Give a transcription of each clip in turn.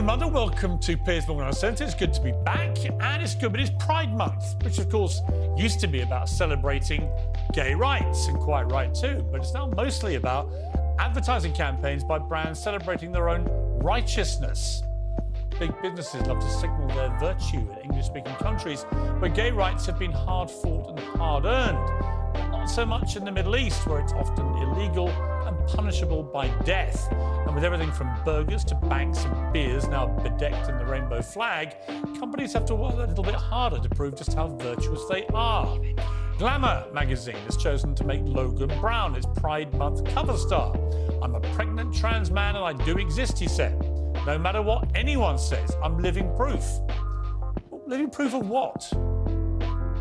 Women Monday, welcome to Piers Morgan Centre. It's good to be back, and it's good, but it's Pride Month, which of course used to be about celebrating gay rights, and quite right too, but it's now mostly about advertising campaigns by brands celebrating their own righteousness. Big businesses love to signal their virtue in English-speaking countries where gay rights have been hard-fought and hard-earned, but not so much in the Middle East, where it's often illegal and punishable by death. And with everything from burgers to banks and beers now bedecked in the rainbow flag, companies have to work a little bit harder to prove just how virtuous they are. Glamour magazine has chosen to make Logan Brown its Pride Month cover star. "I'm a pregnant trans man and I do exist," he said. "No matter what anyone says, I'm living proof." Well, living proof of what?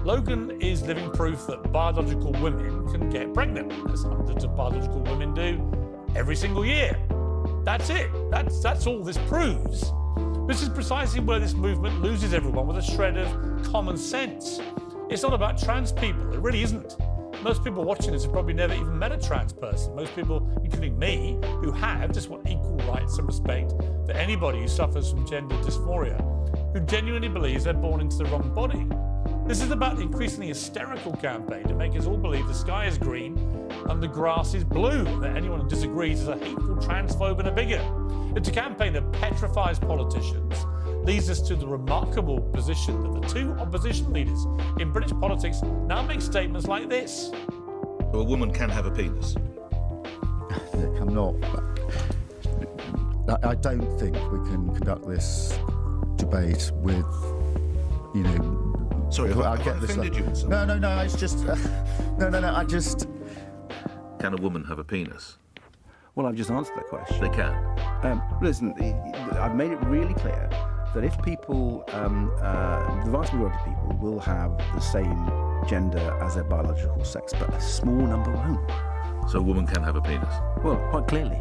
Logan is living proof that biological women can get pregnant, as hundreds of biological women do every single year. That's it. That's all this proves. This is precisely where this movement loses everyone with a shred of common sense. It's not about trans people. It really isn't. Most people watching this have probably never even met a trans person. Most people, including me, who have, just want equal rights and respect for anybody who suffers from gender dysphoria, who genuinely believes they're born into the wrong body. This is about the increasingly hysterical campaign to make us all believe the sky is green and the grass is blue, and that anyone who disagrees is a hateful transphobe and a bigot. It's a campaign that petrifies politicians, leads us to the remarkable position that the two opposition leaders in British politics now make statements like this. A woman can have a penis. Look, I'm not. I don't think we can conduct this debate with, you know. Sorry, I have I offended you in some No, it's just. No, I just. Can a woman have a penis? Well, I've just answered that question. They can. Listen, I've made it really clear that if people, the vast majority of people will have the same gender as their biological sex, but a small number won't. So a woman can have a penis? Well, quite clearly.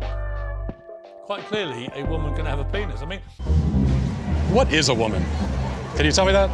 Quite clearly, a woman can have a penis. I mean, what is a woman? Can you tell me that?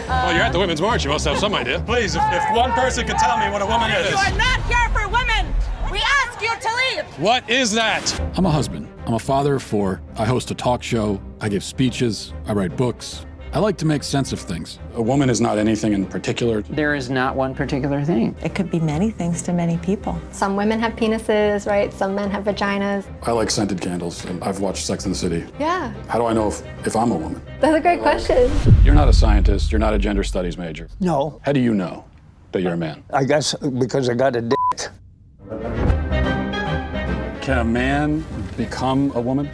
Well, you're at the Women's March. You must have some idea. Please, if one person could tell me what a woman is. You are not here for women. We ask you to leave. What is that? I'm a husband. I'm a father of 4. I host a talk show. I give speeches. I write books. I like to make sense of things. A woman is not anything in particular. There is not one particular thing. It could be many things to many people. Some women have penises, right? Some men have vaginas. I like scented candles, and I've watched Sex and the City. Yeah. How do I know if I'm a woman? That's a great question. You're not a scientist. You're not a gender studies major. No. How do you know that you're a man? I guess because I got a dick. Can a man become a woman?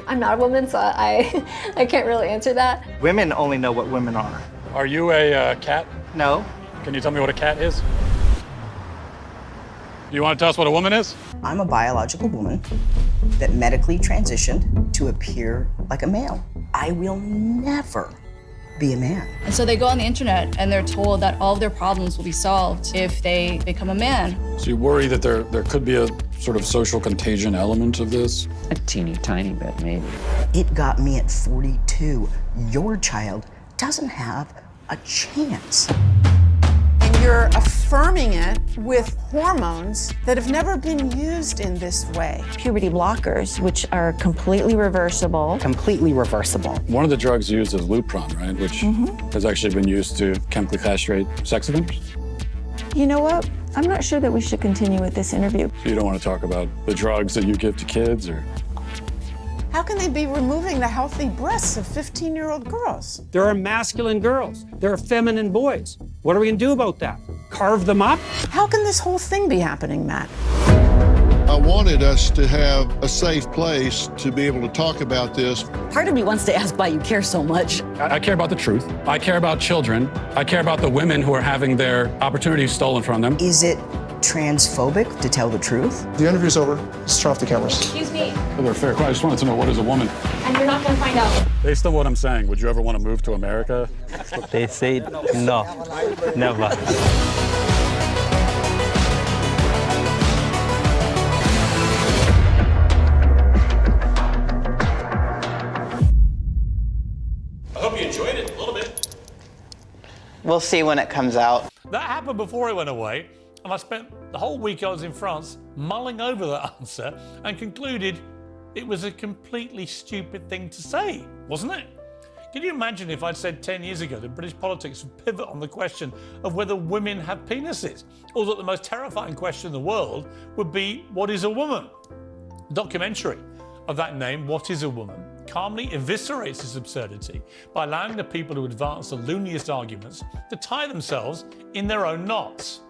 I'm not a woman, so I can't really answer that. Women only know what women are. Are you a cat? No. Can you tell me what a cat is? You want to tell us what a woman is? I'm a biological woman that medically transitioned to appear like a male. I will never be a man. And so they go on the internet and they're told that all of their problems will be solved if they become a man. So you worry that there could be a sort of social contagion element of this? A teeny tiny bit, maybe. It got me at 42. Your child doesn't have a chance. And you're affirming it with hormones that have never been used in this way. Puberty blockers, which are completely reversible. Completely reversible. One of the drugs used is Lupron, right? Which has actually been used to chemically castrate sex offenders. You know what? I'm not sure that we should continue with this interview. So you don't want to talk about the drugs that you give to kids, or? How can they be removing the healthy breasts of 15-year-old girls? There are masculine girls. There are feminine boys. What are we going to do about that? Carve them up? How can this whole thing be happening, Matt? I wanted us to have a safe place to be able to talk about this. Part of me wants to ask why you care so much. I care about the truth. I care about children. I care about the women who are having their opportunities stolen from them. Is it transphobic to tell the truth? The interview's over. Let's turn off the cameras. Excuse me. They're fair. I just wanted to know, what is a woman? And you're not going to find out. Based on what I'm saying, would you ever want to move to America? They say no, never. I hope you enjoyed it a little bit. We'll see when it comes out. That happened before it went away. And I spent the whole week I was in France mulling over that answer and concluded it was a completely stupid thing to say, wasn't it? Can you imagine if I'd said 10 years ago that British politics would pivot on the question of whether women have penises, or that the most terrifying question in the world would be, what is a woman? The documentary of that name, What is a Woman?, calmly eviscerates this absurdity by allowing the people who advance the looniest arguments to tie themselves in their own knots.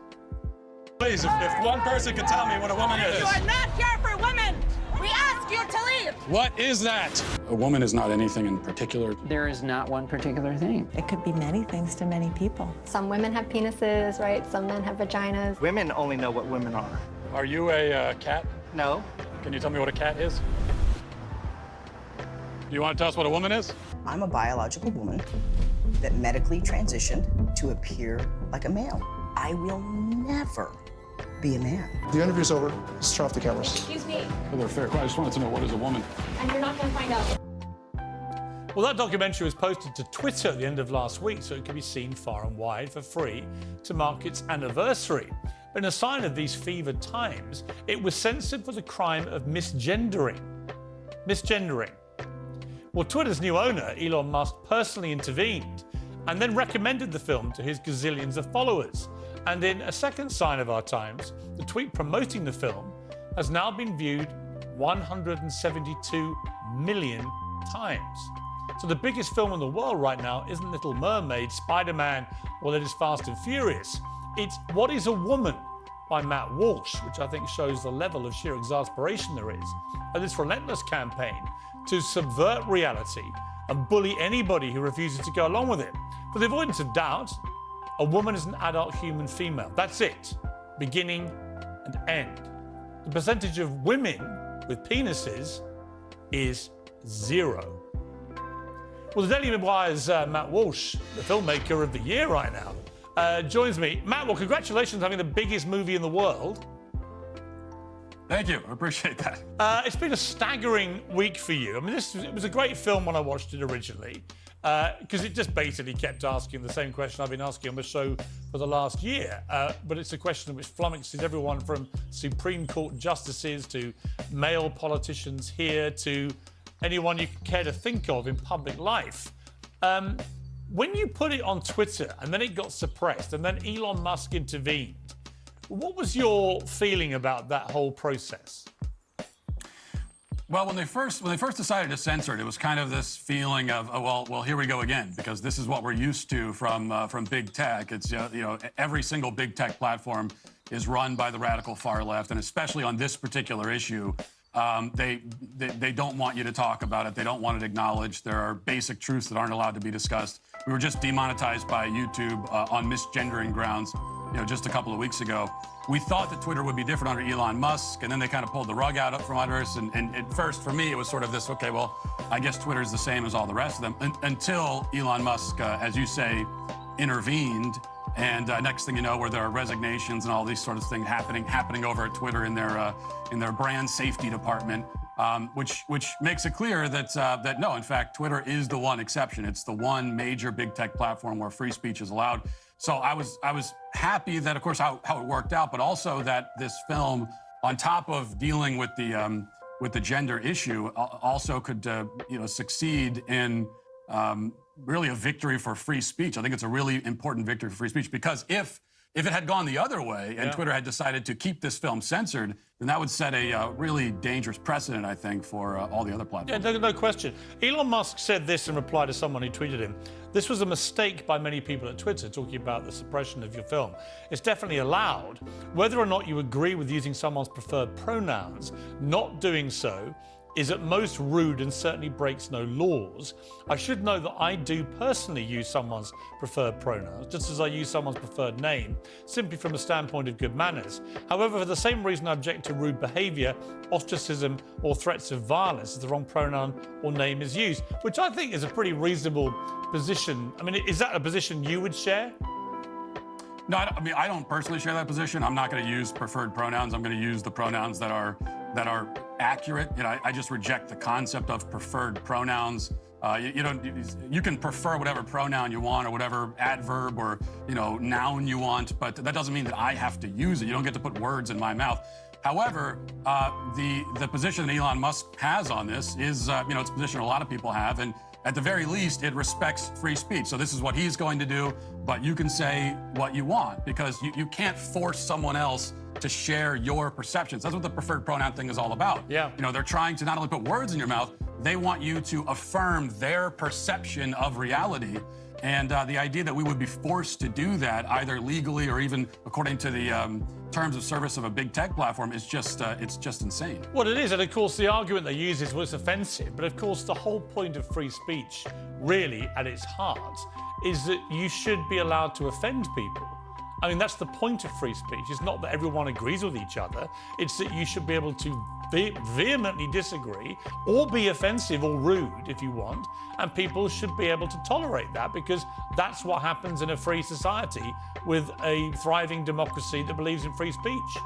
Please, if one person could tell me what a woman is. You are not here for women! We ask you to leave! What is that? A woman is not anything in particular. There is not one particular thing. It could be many things to many people. Some women have penises, right? Some men have vaginas. Women only know what women are. Are you a cat? No. Can you tell me what a cat is? Do you want to tell us what a woman is? I'm a biological woman that medically transitioned to appear like a male. I will never be a man. The interview's over. Let's turn off the cameras. Excuse me, Well, they're fair. I just wanted to know, what is a woman? and you're not going to find out. Well, that documentary was posted to Twitter at the end of last week, so it can be seen far and wide for free to mark its anniversary. But in a sign of these fevered times, it was censored for the crime of misgendering. Misgendering. Well, Twitter's new owner, Elon Musk, personally intervened and then recommended the film to his gazillions of followers. And in a second sign of our times, the tweet promoting the film has now been viewed 172 million times. So the biggest film in the world right now isn't Little Mermaid, Spider-Man, or that is Fast and Furious. It's What is a Woman by Matt Walsh, which I think shows the level of sheer exasperation there is of this relentless campaign to subvert reality and bully anybody who refuses to go along with it. For the avoidance of doubt, a woman is an adult human female. That's it. Beginning and end. The percentage of women with penises is 0. Well, the Daily Wire's Matt Walsh, the filmmaker of the year right now, joins me. Matt, well, congratulations on having the biggest movie in the world. Thank you. I appreciate that. It's been a staggering week for you. I mean, it was a great film when I watched it originally, because it just basically kept asking the same question I've been asking on the show for the last year. But it's a question which flummoxes everyone from Supreme Court justices to male politicians here to anyone you care to think of in public life. When you put it on Twitter and then it got suppressed and then Elon Musk intervened, what was your feeling about that whole process? Well, when they first decided to censor it, it was kind of this feeling of, oh, well, here we go again, because this is what we're used to from big tech. It's every single big tech platform is run by the radical far left, and especially on this particular issue, they don't want you to talk about it. They don't want it acknowledged. There are basic truths that aren't allowed to be discussed. We were just demonetized by YouTube on misgendering grounds, just a couple of weeks ago. We thought that Twitter would be different under Elon Musk, and then they kind of pulled the rug out from under us. And at first, for me, it was sort of this, okay, well, I guess Twitter's the same as all the rest of them, until Elon Musk, as you say, intervened. And next thing you know, where there are resignations and all these sort of things happening over at Twitter in their brand safety department, which makes it clear that no, in fact, Twitter is the one exception. It's the one major big tech platform where free speech is allowed. So I was happy that, of course, how it worked out, but also that this film, on top of dealing with the gender issue, also could succeed in really a victory for free speech. I think it's a really important victory for free speech, because if it had gone the other way and Twitter had decided to keep this film censored, then that would set a really dangerous precedent, I think, for all the other platforms. Yeah, no question. Elon Musk said this in reply to someone who tweeted him. This was a mistake by many people at Twitter, talking about the suppression of your film. It's definitely allowed. Whether or not you agree with using someone's preferred pronouns, not doing so is at most rude and certainly breaks no laws. I should know that I do personally use someone's preferred pronouns, just as I use someone's preferred name, simply from a standpoint of good manners. However, for the same reason I object to rude behaviour, ostracism, or threats of violence if the wrong pronoun or name is used, which I think is a pretty reasonable position. I mean, is that a position you would share? No, I don't personally share that position. I'm not going to use preferred pronouns. I'm going to use the pronouns that are accurate. I just reject the concept of preferred pronouns You can prefer whatever pronoun you want or whatever adverb or noun you want, but that doesn't mean that I have to use it. You don't get to put words in my mouth. However, the position that Elon Musk has on this is, it's a position a lot of people have, and at the very least, it respects free speech. So this is what he's going to do, but you can say what you want because you can't force someone else to share your perceptions. That's what the preferred pronoun thing is all about. Yeah. They're trying to not only put words in your mouth, they want you to affirm their perception of reality. And the idea that we would be forced to do that, either legally or even according to the terms of service of a big tech platform, is just it's just insane. Well, it is, and of course the argument they use is, well, it's offensive, but of course the whole point of free speech, really at its heart, is that you should be allowed to offend people. I mean, that's the point of free speech. It's not that everyone agrees with each other. It's that you should be able to vehemently disagree or be offensive or rude if you want, and people should be able to tolerate that because that's what happens in a free society with a thriving democracy that believes in free speech.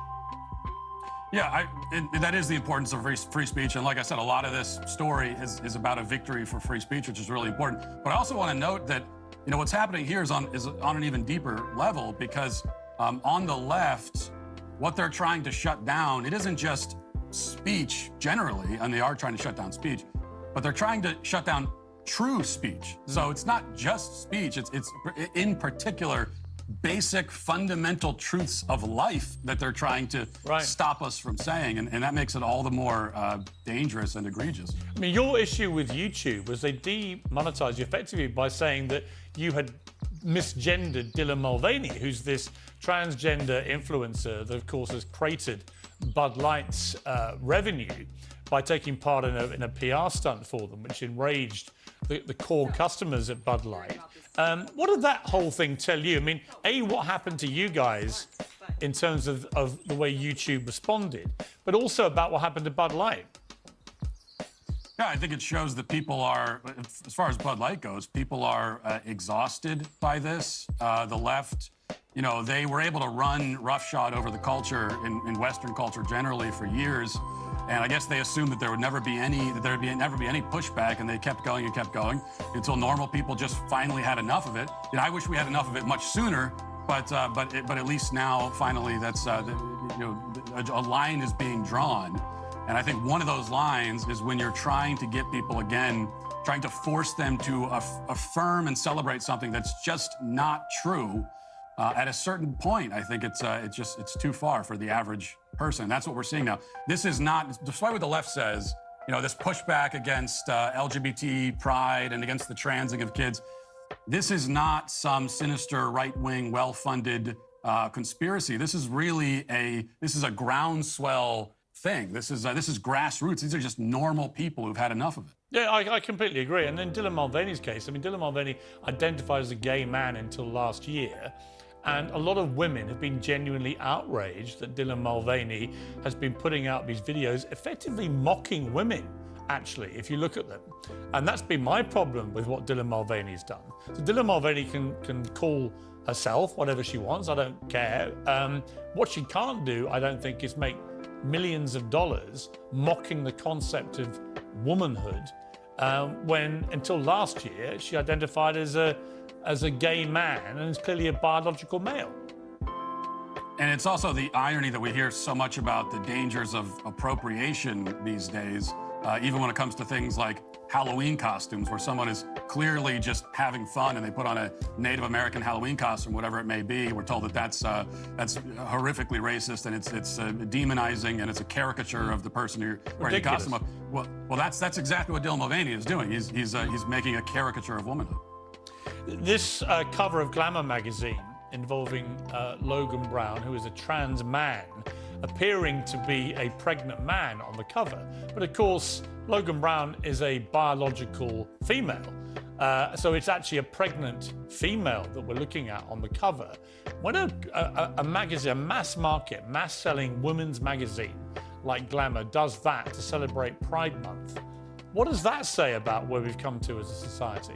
Yeah, that is the importance of free speech. And like I said, a lot of this story is about a victory for free speech, which is really important. But I also want to note that what's happening here is on an even deeper level because on the left, what they're trying to shut down, it isn't just speech generally, and they are trying to shut down speech, but they're trying to shut down true speech. So it's not just speech, it's in particular basic fundamental truths of life that they're trying to stop us from saying, and that makes it all the more dangerous and egregious. I mean, your issue with YouTube was they demonetized you effectively by saying that you had misgendered Dylan Mulvaney, who's this transgender influencer that, of course, has created Bud Light's revenue by taking part in a PR stunt for them, which enraged the core customers at Bud Light. What did that whole thing tell you? I mean, A, what happened to you guys in terms of the way YouTube responded, but also about what happened to Bud Light? Yeah, I think it shows that people are, as far as Bud Light goes, people are exhausted by this. The left, they were able to run roughshod over the culture in Western culture generally for years. And I guess they assumed that there would never be any pushback, and they kept going and kept going until normal people just finally had enough of it. I wish we had enough of it much sooner, but at least now finally that's a line is being drawn. And I think one of those lines is when you're trying to get people again, trying to force them to affirm and celebrate something that's just not true. At a certain point, I think it's too far for the average person. That's what we're seeing now. This is not, despite what the left says, this pushback against LGBT pride and against the transing of kids. This is not some sinister right-wing, well-funded conspiracy. This is really a groundswell thing. This is grassroots. These are just normal people who've had enough of it. Yeah, I completely agree. And in Dylan Mulvaney's case, I mean, Dylan Mulvaney identified as a gay man until last year. And a lot of women have been genuinely outraged that Dylan Mulvaney has been putting out these videos effectively mocking women, actually, if you look at them. And that's been my problem with what Dylan Mulvaney's done. So Dylan Mulvaney can call herself whatever she wants, I don't care. What she can't do, I don't think, is make millions of dollars mocking the concept of womanhood when until last year she identified as a gay man and is clearly a biological male. And it's also the irony that we hear so much about the dangers of appropriation these days, even when it comes to things like Halloween costumes, where someone is clearly just having fun and they put on a Native American Halloween costume, whatever it may be. We're told that that's horrifically racist and it's demonizing and it's a caricature of the person you're wearing the costume of. Well, that's exactly what Dylan Mulvaney is doing. He's making a caricature of womanhood. This cover of Glamour magazine involving Logan Brown, who is a trans man, appearing to be a pregnant man on the cover. But of course, Logan Brown is a biological female. So it's actually a pregnant female that we're looking at on the cover. When a magazine, a mass market, mass-selling women's magazine like Glamour does that to celebrate Pride Month, what does that say about where we've come to as a society?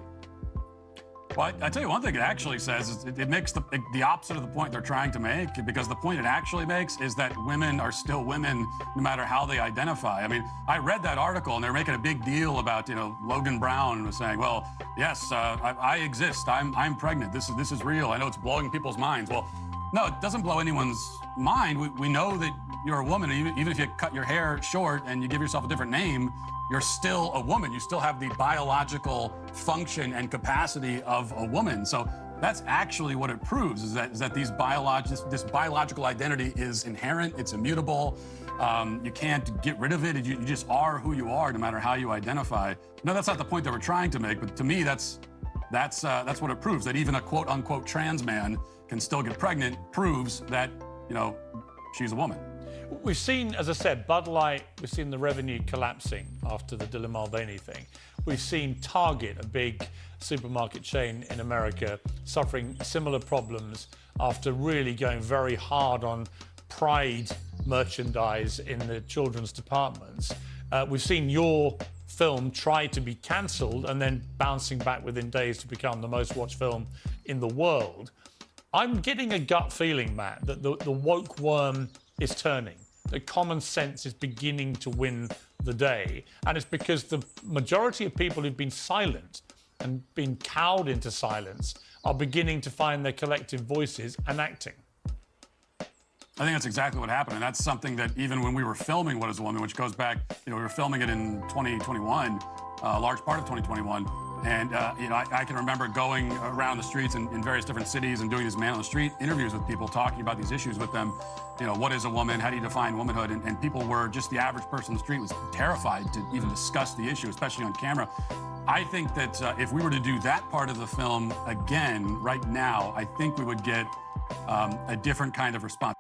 Well, I tell you one thing it actually says is it makes the opposite of the point they're trying to make, because the point it actually makes is that women are still women no matter how they identify. I mean, I read that article and they're making a big deal about, Logan Brown was saying, well, yes, I exist. I'm pregnant. This is real. I know it's blowing people's minds. Well, no, it doesn't blow anyone's mind. We know that you're a woman. Even if you cut your hair short and you give yourself a different name, you're still a woman. You still have the biological function and capacity of a woman. So that's actually what it proves, is that this biological identity is inherent, it's immutable. You can't get rid of it. You just are who you are, no matter how you identify. No, that's not the point that we're trying to make, but to me, that's what it proves, that even a quote-unquote trans man can still get pregnant, proves that, she's a woman. We've seen, as I said, Bud Light, we've seen the revenue collapsing after the Dylan Mulvaney thing. We've seen Target, a big supermarket chain in America, suffering similar problems after really going very hard on Pride merchandise in the children's departments. We've seen your film try to be cancelled and then bouncing back within days to become the most watched film in the world. I'm getting a gut feeling, Matt, that the woke worm is turning. The common sense is beginning to win the day. And it's because the majority of people who've been silent and been cowed into silence are beginning to find their collective voices and acting. I think that's exactly what happened. And that's something that even when we were filming What is a Woman, which goes back, we were filming it in 2021, a large part of 2021. And, I can remember going around the streets in various different cities and doing these man-on-the-street interviews with people, talking about these issues with them. What is a woman? How do you define womanhood? And people were, just the average person on the street was terrified to even discuss the issue, especially on camera. I think that if we were to do that part of the film again right now, I think we would get a different kind of response.